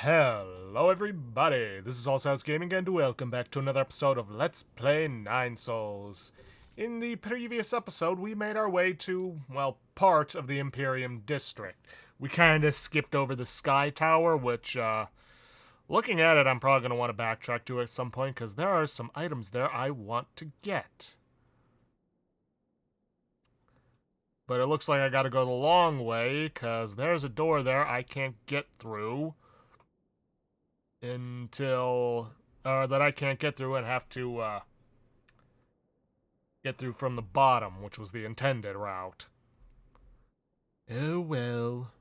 Hello everybody, this is Allshouse Gaming and welcome back to another episode of Let's Play Nine Souls. In the previous episode, we made our way to, well, part of the Imperium District. We kinda skipped over the Sky Tower, which, looking at it, I'm probably gonna want to backtrack to at some point, because there are some items there I want to get. But it looks like I gotta go the long way, because there's a door there I can't get through. That I can't get through and have to, get through from the bottom, which was the intended route. Oh well.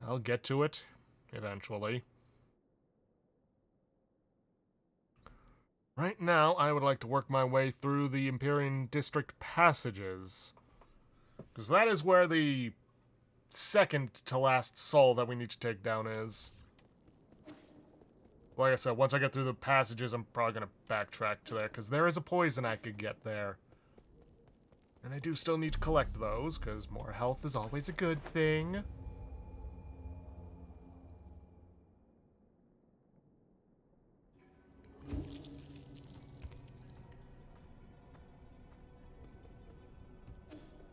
I'll get to it, eventually. Right now, I would like to work my way through the Imperium District passages. Because that is where the second to last soul that we need to take down is. Like I said, once I get through the passages, I'm probably going to backtrack to there, because there is a poison I could get there. And I do still need to collect those, because more health is always a good thing.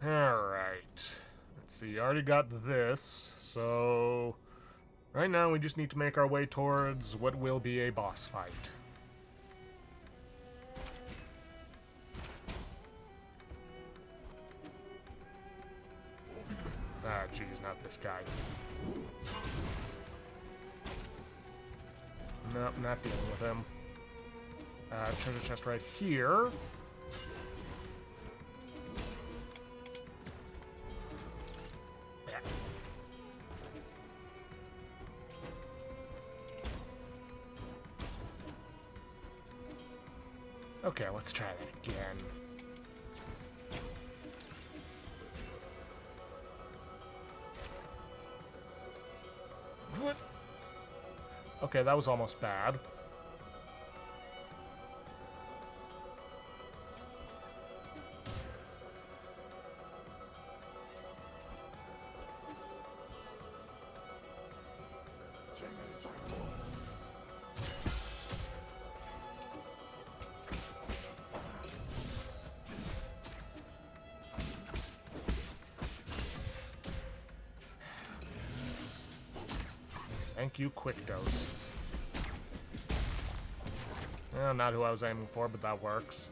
Alright. Let's see, I already got this, so... Right now, we just need to make our way towards what will be a boss fight. Ah, geez, not this guy. Nope, not dealing with him. Treasure chest right here. Yeah. Okay, let's try that again. What? Okay, that was almost bad. Thank you, quick dose. Well, not who I was aiming for, but that works.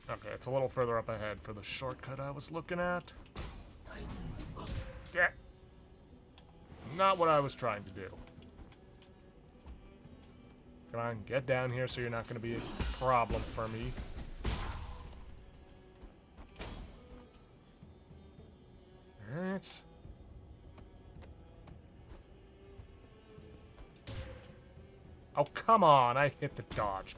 Okay, it's a little further up ahead for the shortcut I was looking at. Yeah. Not what I was trying to do. Come on, get down here so you're not going to be a problem for me. Alright. Oh, come on, I hit the dodge.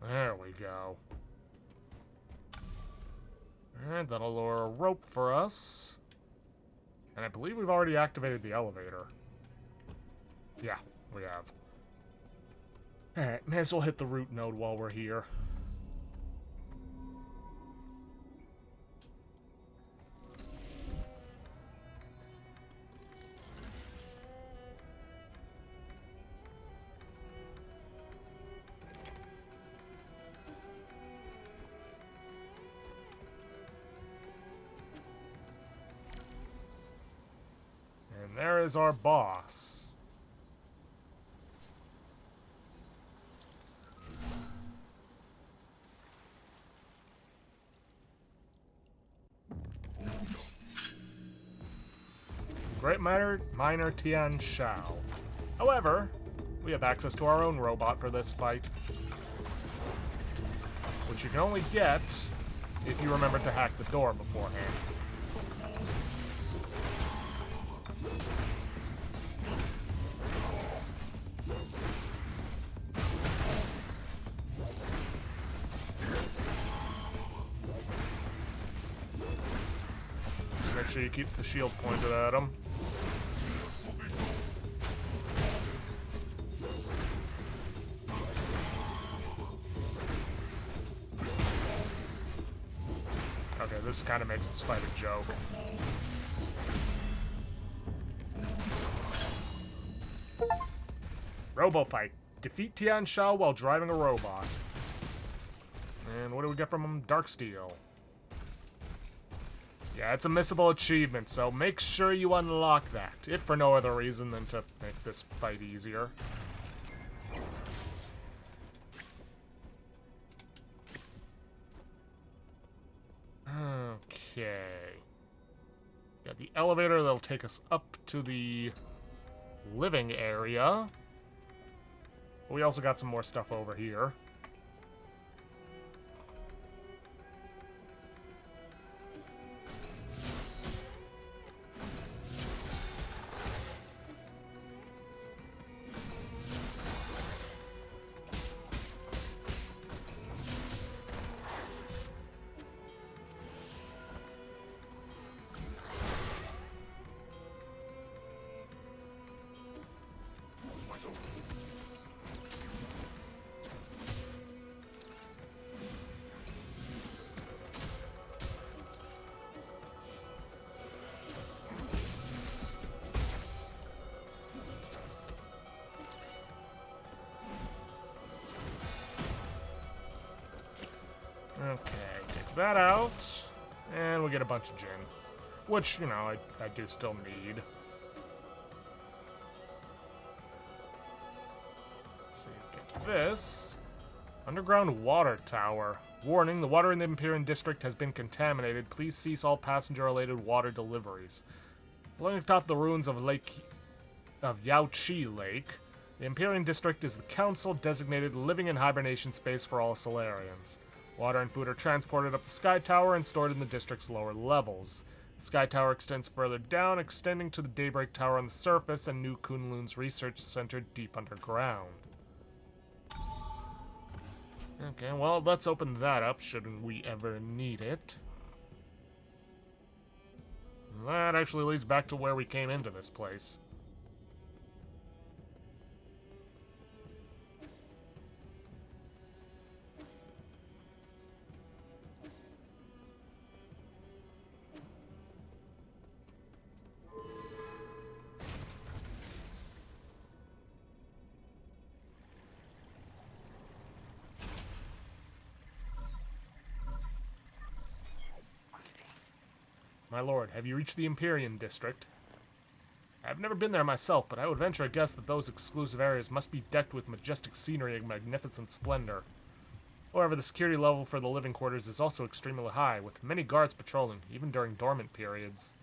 There we go. And that'll lower a rope for us. And I believe we've already activated the elevator. Yeah, we have. Alright, may as well hit the root node while we're here. And there is our boss. Great Miner Tian Shao. However, we have access to our own robot for this fight. Which you can only get if you remember to hack the door beforehand. Make sure you keep the shield pointed at him. Okay, this kind of makes this fight a joke. Robo fight. Defeat Tian Shao while driving a robot. And what do we get from him? Darksteel. Yeah, it's a missable achievement, so make sure you unlock that, if for no other reason than to make this fight easier. Okay. Got the elevator that'll take us up to the living area. We also got some more stuff over here. Okay, take that out, and we'll get a bunch of gin. Which, you know, I do still need. Let's see, get this. Underground water tower. Warning, the water in the Empyrean District has been contaminated. Please cease all passenger-related water deliveries. Floating atop the ruins of Yaoqi Lake, the Empyrean District is the council-designated living in hibernation space for all Solarians. Water and food are transported up the Sky Tower and stored in the district's lower levels. The Sky Tower extends further down, extending to the Daybreak Tower on the surface and New Kunlun's research center deep underground. Okay, well, let's open that up, should we ever need it. That actually leads back to where we came into this place. My lord, have you reached the Empyrean District? I've never been there myself, but I would venture a guess that those exclusive areas must be decked with majestic scenery and magnificent splendor. However, the security level for the living quarters is also extremely high, with many guards patrolling, even during dormant periods.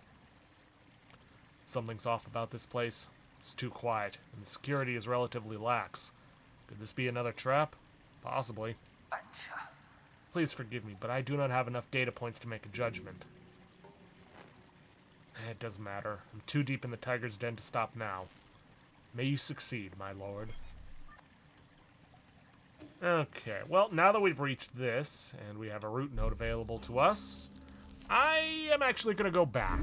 Something's off about this place. It's too quiet, and the security is relatively lax. Could this be another trap? Possibly. Please forgive me, but I do not have enough data points to make a judgment. It doesn't matter. I'm too deep in the tiger's den to stop now. May you succeed, my lord. Okay, well, now that we've reached this, and we have a route node available to us, I am actually going to go back.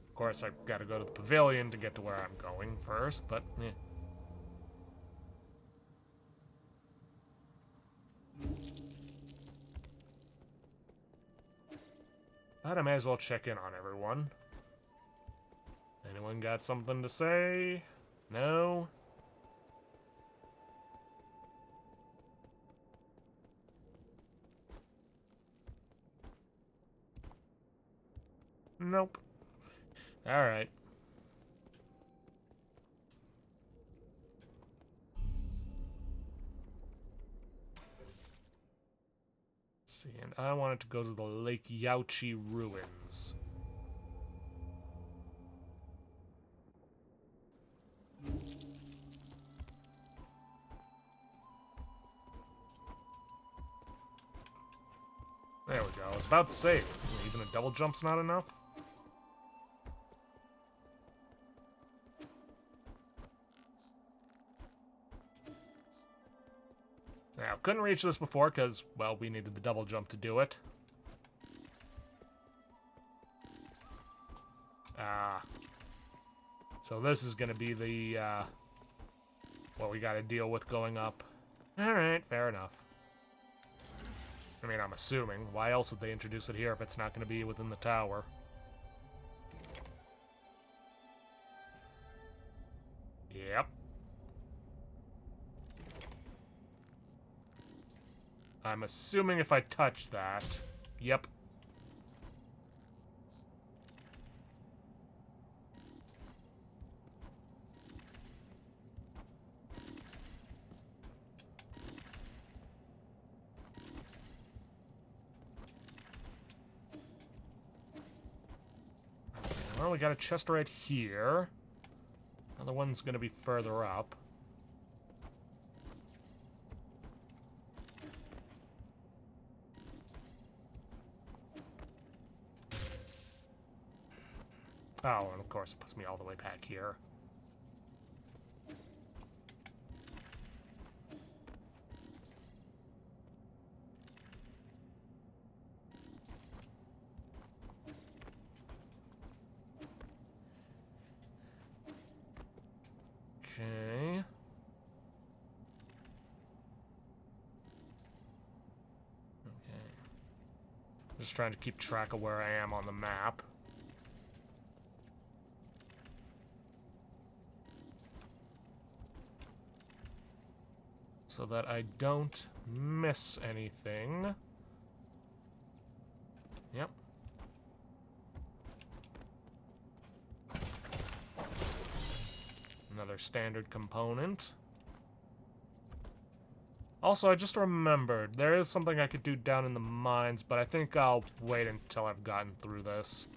Of course, I've got to go to the pavilion to get to where I'm going first, but eh. But I may as well check in on everyone. Anyone got something to say? No? Nope. Alright. See, and I wanted to go to the Lake Yaoqi ruins. There we go. I was about to say, even a double jump's not enough. Now, couldn't reach this before because, well, we needed the double jump to do it. Ah. So this is gonna be the, what we gotta deal with going up. Alright, fair enough. I mean, I'm assuming. Why else would they introduce it here if it's not gonna be within the tower? Yep. I'm assuming if I touch that... Yep. Well, we got a chest right here. Another one's gonna be further up. Oh, and of course it puts me all the way back here. Okay. Okay. Just trying to keep track of where I am on the map. So that I don't miss anything. Yep. Another standard component. Also, I just remembered, there is something I could do down in the mines, but I think I'll wait until I've gotten through this.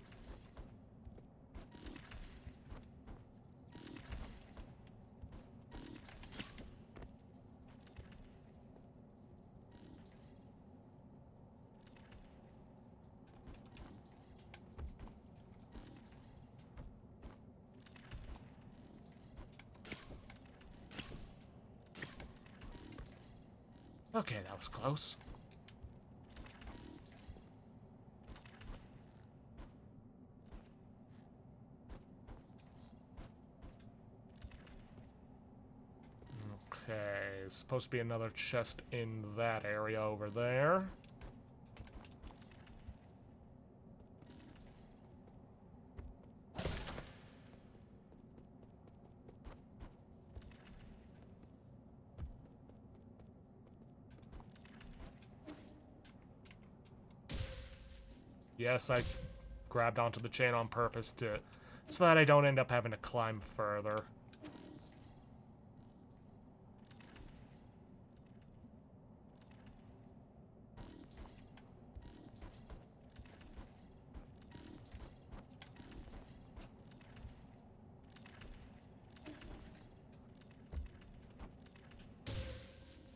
Okay, that was close. Okay, there's supposed to be another chest in that area over there. Yes, I grabbed onto the chain on purpose so that I don't end up having to climb further.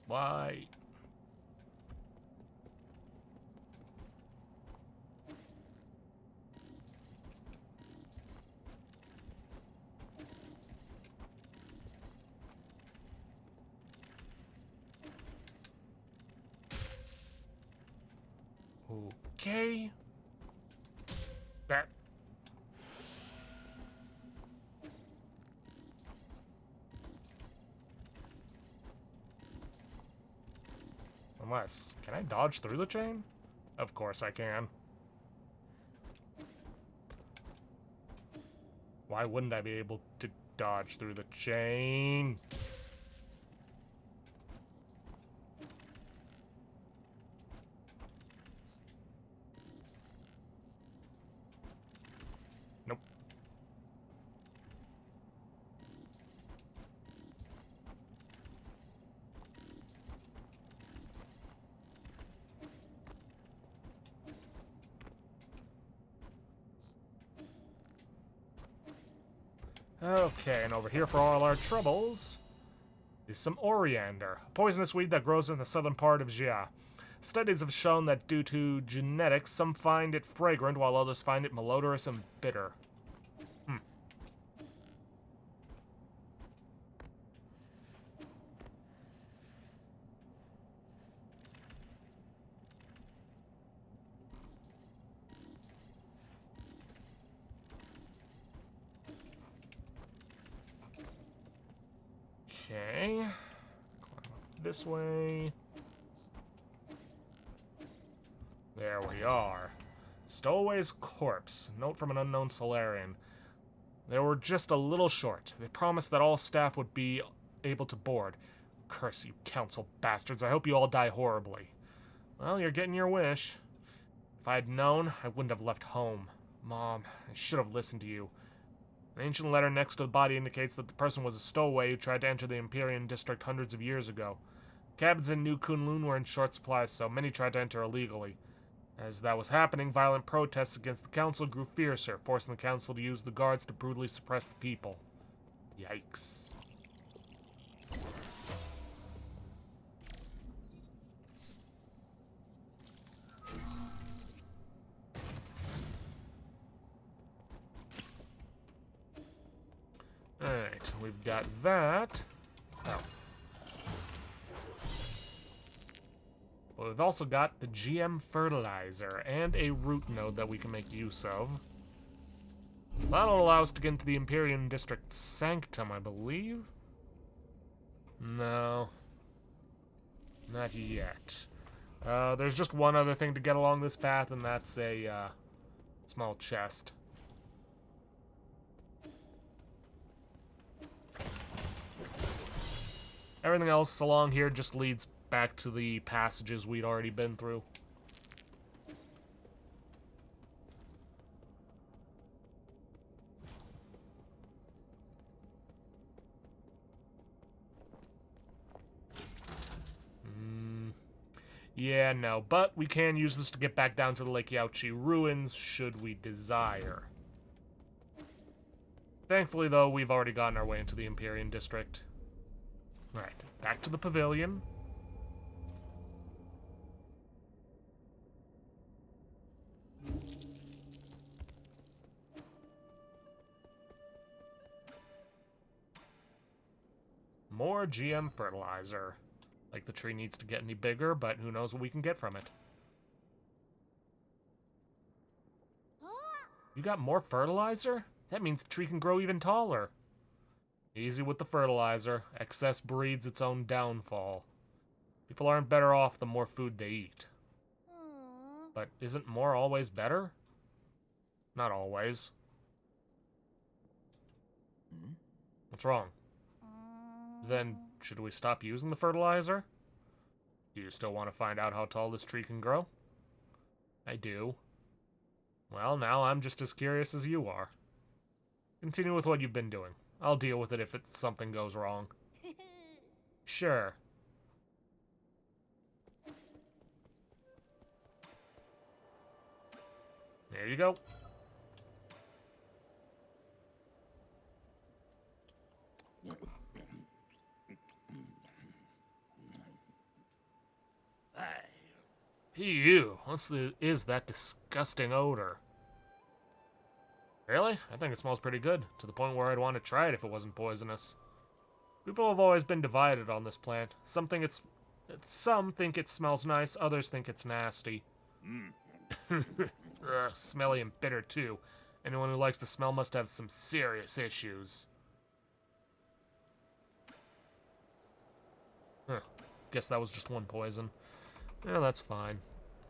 Why? Okay. That. Unless, can I dodge through the chain? Of course I can. Why wouldn't I be able to dodge through the chain? Nope. Okay, and over here for all our troubles is some oriander, a poisonous weed that grows in the southern part of Jia. Studies have shown that due to genetics, some find it fragrant while others find it malodorous and bitter. Okay. Climb up this way. There we are. Stowaway's corpse. Note from an unknown Solarian. They were just a little short. They promised that all staff would be able to board. Curse you, council bastards. I hope you all die horribly. Well, you're getting your wish. If I had known, I wouldn't have left home. Mom, I should have listened to you. An ancient letter next to the body indicates that the person was a stowaway who tried to enter the Empyrean district hundreds of years ago. Cabins in New Kunlun were in short supply, so many tried to enter illegally. As that was happening, violent protests against the council grew fiercer, forcing the council to use the guards to brutally suppress the people. Yikes. Alright, we've got that. Oh. Well, we've also got the GM fertilizer and a root node that we can make use of. That'll allow us to get into the Empyrean District Sanctum, I believe. No. Not yet. There's just one other thing to get along this path, and that's a small chest. Everything else along here just leads back to the passages we'd already been through. Yeah, no, but we can use this to get back down to the Lake Yaochi ruins, should we desire. Thankfully, though, we've already gotten our way into the Empyrean District. Right, back to the pavilion. More GM fertilizer. Like the tree needs to get any bigger, but who knows what we can get from it. You got more fertilizer? That means the tree can grow even taller. Easy with the fertilizer. Excess breeds its own downfall. People aren't better off the more food they eat. But isn't more always better? Not always. What's wrong? Then, should we stop using the fertilizer? Do you still want to find out how tall this tree can grow? I do. Well, now I'm just as curious as you are. Continue with what you've been doing. I'll deal with it if something goes wrong. Sure. There you go. Ew, what is that disgusting odor? Really? I think it smells pretty good, to the point where I'd want to try it if it wasn't poisonous. People have always been divided on this plant. Some think it smells nice, others think it's nasty. Smelly and bitter, too. Anyone who likes the smell must have some serious issues. Huh. Guess that was just one poison. Yeah, that's fine.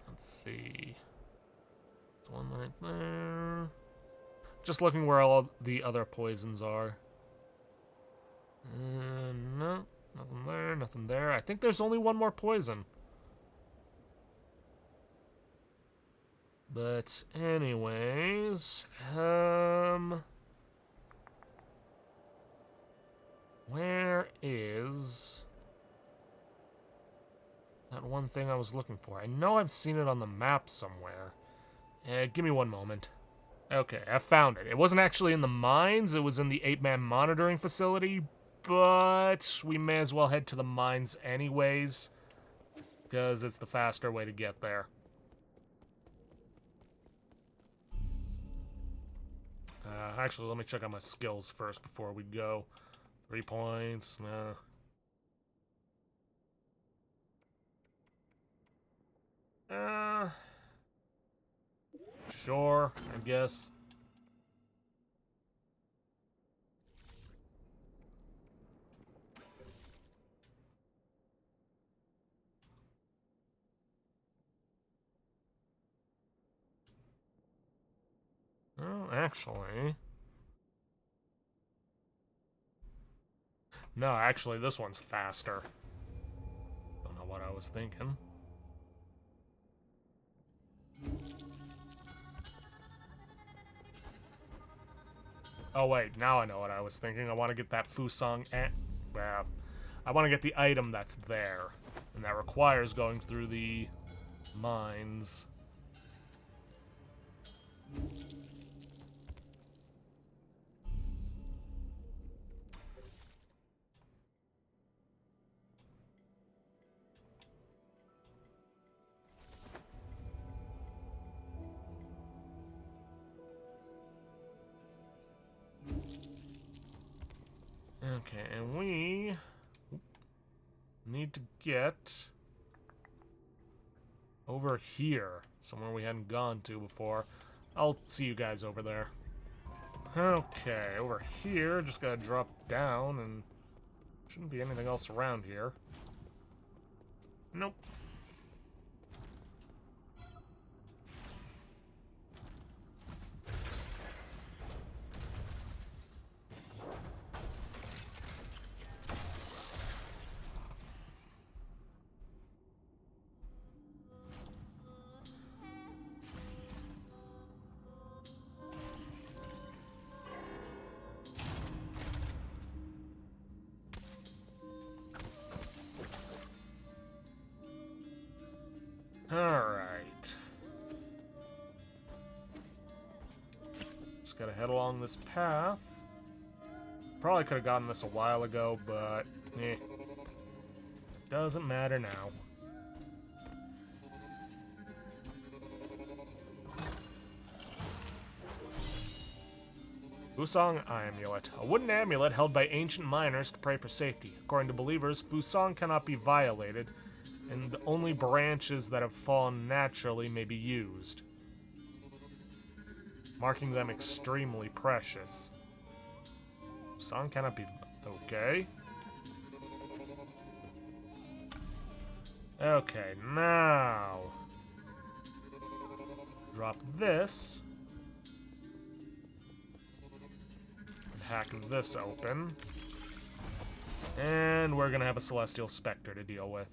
Let's see. There's one right there. Just looking where all the other poisons are. No, nothing there, nothing there. I think there's only one more poison. But anyways, where is that one thing I was looking for? I know I've seen it on the map somewhere. Give me one moment. Okay, I found it. It wasn't actually in the mines, it was in the 8-man monitoring facility, but we may as well head to the mines anyways, because it's the faster way to get there. Actually, let me check out my skills first before we go. 3 points, no. Sure, I guess. actually... No, actually, this one's faster. Don't know what I was thinking. Oh, wait, now I know what I was thinking. I want to get that Fusang and... Well, I want to get the item that's there. And that requires going through the mines. Okay, and we need to get over here, somewhere we hadn't gone to before. I'll see you guys over there. Okay, over here, just gotta drop down, and shouldn't be anything else around here. Nope. Alright. Just gotta head along this path. Probably could have gotten this a while ago, but doesn't matter now. Fusang Amulet. A wooden amulet held by ancient miners to pray for safety. According to believers, Fusang cannot be violated, and only branches that have fallen naturally may be used, marking them extremely precious. Fusang cannot be... Okay. Okay, now... Drop this. And hack this open. And we're gonna have a Celestial Spectre to deal with.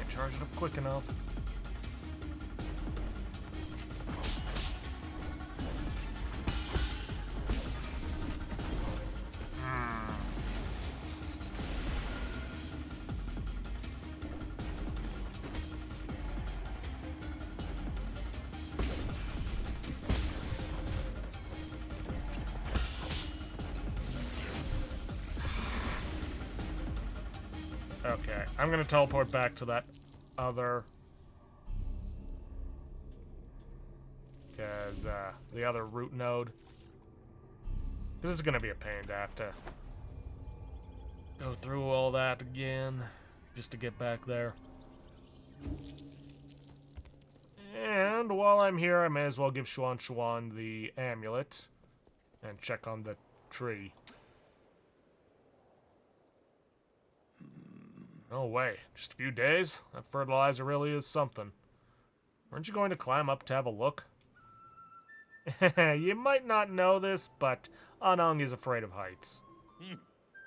Charge it up quick enough. Okay, I'm gonna teleport back to that other... Because, the other root node. This is gonna be a pain to have to go through all that again, just to get back there. And while I'm here, I may as well give Xuan the amulet and check on the tree. No way. Just a few days? That fertilizer really is something. Weren't you going to climb up to have a look? You might not know this, but Anang is afraid of heights.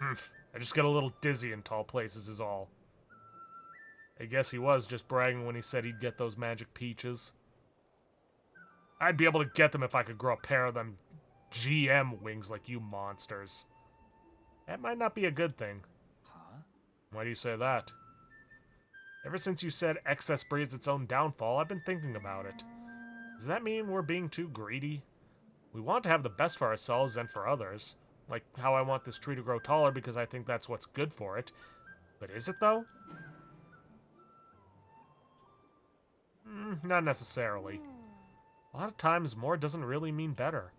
I just get a little dizzy in tall places is all. I guess he was just bragging when he said he'd get those magic peaches. I'd be able to get them if I could grow a pair of them GM wings like you monsters. That might not be a good thing. Why do you say that? Ever since you said excess breeds its own downfall, I've been thinking about it. Does that mean we're being too greedy? We want to have the best for ourselves and for others. Like how I want this tree to grow taller because I think that's what's good for it. But is it, though? Not necessarily. A lot of times, more doesn't really mean better.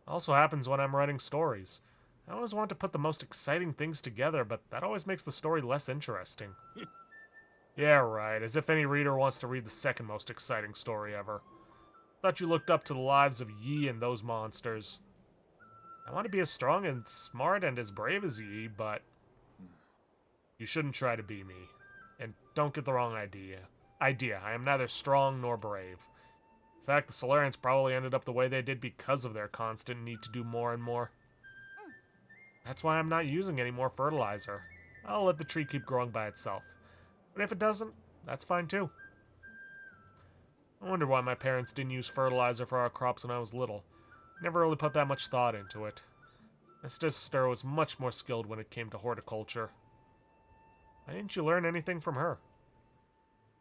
It also happens when I'm writing stories. I always want to put the most exciting things together, but that always makes the story less interesting. Yeah, right, as if any reader wants to read the second most exciting story ever. Thought you looked up to the lives of Yi and those monsters. I want to be as strong and smart and as brave as Yi, but you shouldn't try to be me. And don't get the wrong idea. I am neither strong nor brave. In fact, the Solarians probably ended up the way they did because of their constant need to do more and more. That's why I'm not using any more fertilizer. I'll let the tree keep growing by itself. But if it doesn't, that's fine too. I wonder why my parents didn't use fertilizer for our crops when I was little. Never really put that much thought into it. My sister was much more skilled when it came to horticulture. Why didn't you learn anything from her?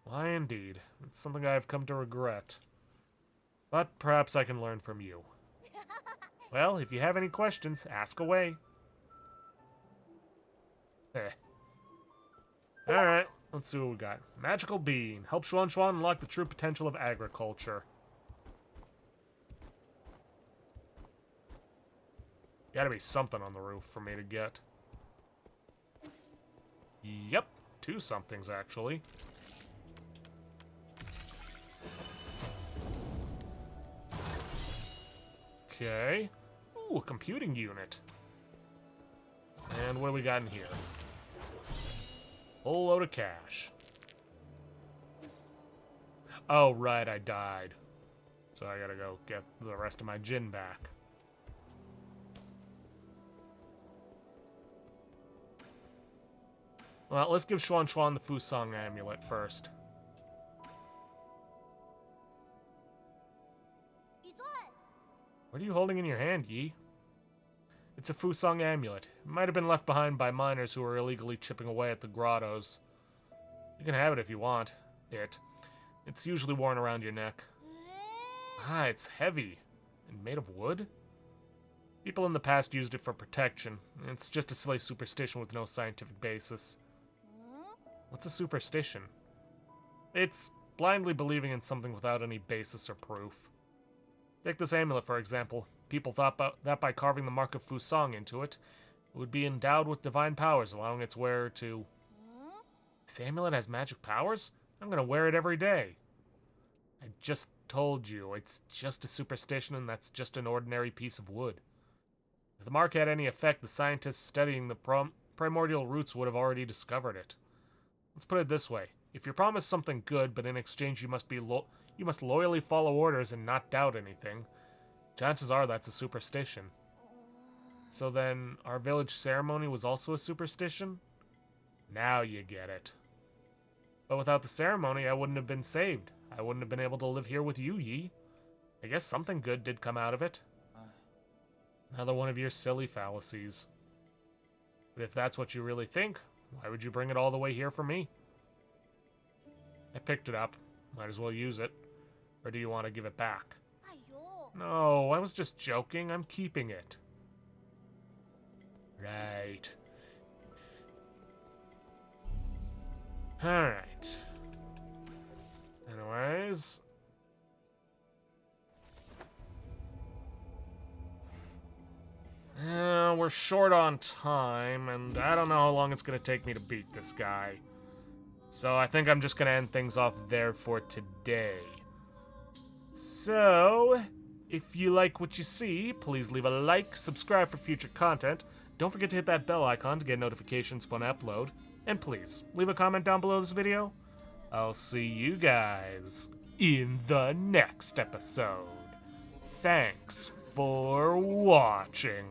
Why, indeed. It's something I have come to regret. But perhaps I can learn from you. Well, if you have any questions, ask away. Alright, let's see what we got. Magical Bean. Help Xuan Xuan unlock the true potential of agriculture. Gotta be something on the roof for me to get. Yep, 2 somethings actually. Okay. Ooh, a computing unit. And what do we got in here? Whole load of cash. Oh, right, I died. So I gotta go get the rest of my gin back. Well, let's give Xuan Xuan the Fusang amulet first. What are you holding in your hand, Yi? It's a Fusang amulet. It might have been left behind by miners who were illegally chipping away at the grottos. You can have it if you want. It's usually worn around your neck. Ah, it's heavy. And made of wood? People in the past used it for protection. It's just a silly superstition with no scientific basis. What's a superstition? It's blindly believing in something without any basis or proof. Take this amulet, for example. People thought that by carving the mark of Fusang into it, it would be endowed with divine powers, allowing its wearer to... This amulet has magic powers? I'm gonna wear it every day. I just told you, it's just a superstition and that's just an ordinary piece of wood. If the mark had any effect, the scientists studying the primordial roots would have already discovered it. Let's put it this way. If you're promised something good, but in exchange you must loyally follow orders and not doubt anything, chances are that's a superstition. So then, our village ceremony was also a superstition? Now you get it. But without the ceremony, I wouldn't have been saved. I wouldn't have been able to live here with you, Yi. I guess something good did come out of it. Another one of your silly fallacies. But if that's what you really think, why would you bring it all the way here for me? I picked it up. Might as well use it. Or do you want to give it back? No, I was just joking. I'm keeping it. Right. Alright. Anyways. We're short on time, and I don't know how long it's going to take me to beat this guy. So I think I'm just going to end things off there for today. So, if you like what you see, please leave a like, subscribe for future content. Don't forget to hit that bell icon to get notifications when I upload. And please, leave a comment down below this video. I'll see you guys in the next episode. Thanks for watching.